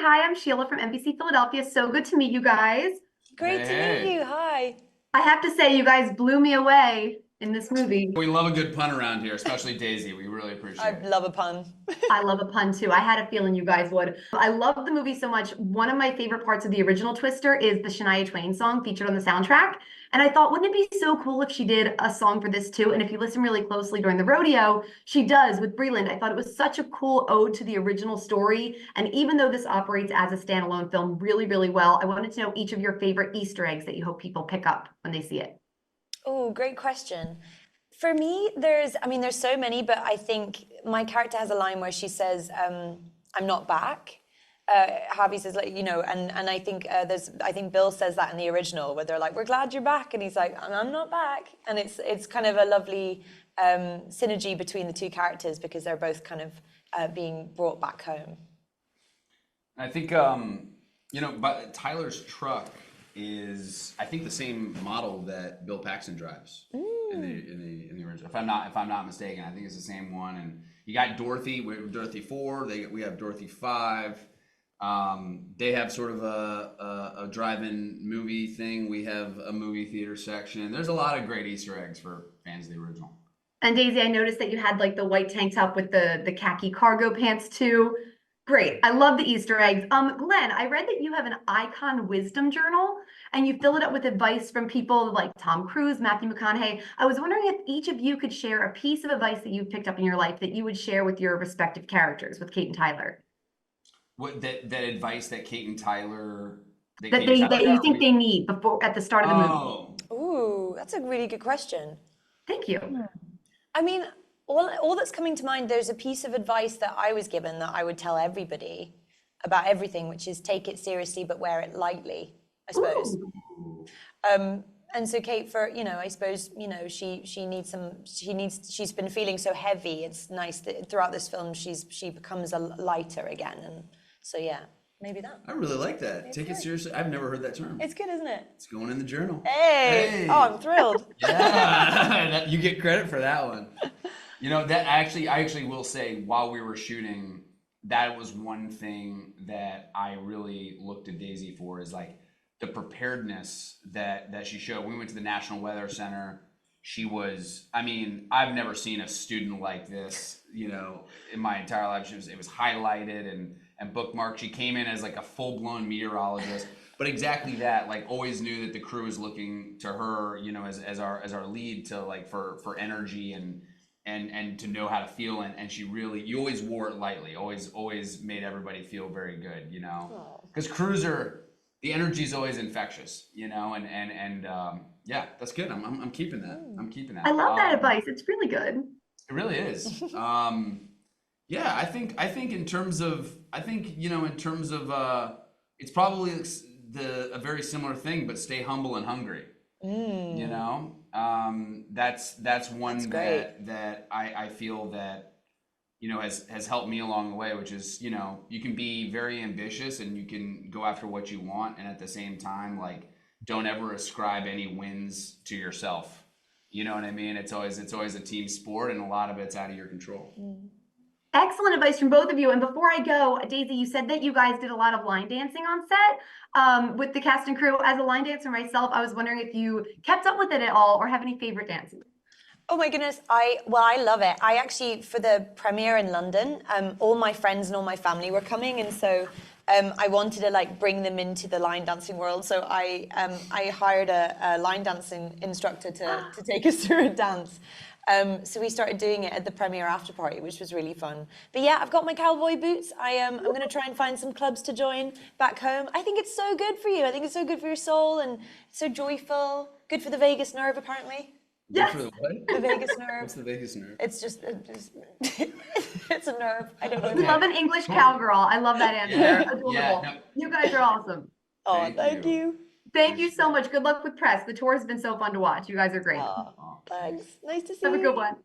Hi, I'm Sheila from NBC Philadelphia. So good to meet you guys. Great to meet you. Hi. I have to say, you guys blew me away in this movie. We love a good pun around here, especially Daisy. We really appreciate I it. love a pun. I love a pun too. I had a feeling you guys would. I love the movie so much. One of my favorite parts of the original Twister is the Shania Twain song featured on the soundtrack. And I thought, wouldn't it be so cool if she did a song for this too? And if you listen really closely during the rodeo, she does with Breland. I thought it was such a cool ode to the original story. And even though this operates as a standalone film really, really well, I wanted to know each of your favorite Easter eggs that you hope people pick up when they see it. Oh, great question. For me, there's so many, but I think my character has a line where she says, "I'm not back." Harvey says, like, and I think Bill says that in the original, where they're like, "We're glad you're back," and he's like, "I'm not back," and it's kind of a lovely synergy between the two characters because they're both kind of being brought back home. I think but Tyler's truck is, I think, the same model that Bill Paxton drives in the original. If I'm not mistaken, I think it's the same one. And you got Dorothy, Dorothy 4. We have Dorothy 5. They have sort of a drive-in movie thing. We have a movie theater section. There's a lot of great Easter eggs for fans of the original. And Daisy, I noticed that you had like the white tank top with the khaki cargo pants too. Great. I love the Easter eggs. Glenn, I read that you have an icon wisdom journal and you fill it up with advice from people like Tom Cruise, Matthew McConaughey. I was wondering if each of you could share a piece of advice that you've picked up in your life that you would share with your respective characters, with Kate and Tyler. What that advice that Kate and Tyler That you think they need before at the start of the movie. Ooh, that's a really good question. Thank you. I mean, all that's coming to mind, there's a piece of advice that I was given that I would tell everybody about everything, which is take it seriously but wear it lightly, I suppose. And so Kate, I suppose, she's been feeling so heavy. It's nice that throughout this film she becomes a lighter again. And so yeah, maybe that. I really like that. Take it seriously. I've never heard that term. It's good, isn't it? It's going in the journal. Hey! Oh, I'm thrilled. Yeah, you get credit for that one. That I actually will say, while we were shooting, that was one thing that I really looked at Daisy for, is like the preparedness that she showed. When we went to the National Weather Center, she was, I've never seen a student like this, in my entire life. It was highlighted and bookmarked. She came in as like a full-blown meteorologist, but exactly that, like, always knew that the crew was looking to her, as our lead, to like for energy and to know how to feel, and she really, you always wore it lightly, always made everybody feel very good, because crews the energy is always infectious, and yeah, that's good. I'm keeping that. I'm keeping that. I love that advice. It's really good. It really is. Yeah, I think in terms of it's probably a very similar thing, but stay humble and hungry. That's one that I feel that has helped me along the way, which is, you can be very ambitious and you can go after what you want, and at the same time, like, don't ever ascribe any wins to yourself. You know what I mean? It's always a team sport, and a lot of it's out of your control. Excellent advice from both of you. And before I go, Daisy, you said that you guys did a lot of line dancing on set with the cast and crew. As a line dancer myself, I was wondering if you kept up with it at all or have any favorite dances. Oh my goodness, I love it. I actually, for the premiere in London, all my friends and all my family were coming, and so I wanted to like bring them into the line dancing world. So I hired a line dancing instructor to take us through a dance. So we started doing it at the premiere after party, which was really fun. But yeah, I've got my cowboy boots. I'm going to try and find some clubs to join back home. I think it's so good for you. I think it's so good for your soul, and it's so joyful. Good for the vagus nerve, apparently. Yes. For the what? The vagus nerve. What's the vagus nerve? It's just it's a nerve. I don't know. We love an English cowgirl. I love that answer. Adorable. No. You guys are awesome. Oh, thank you. Thank you so much. Good luck with press. The tour has been so fun to watch. You guys are great. Thanks. Nice to see Have you. a good one.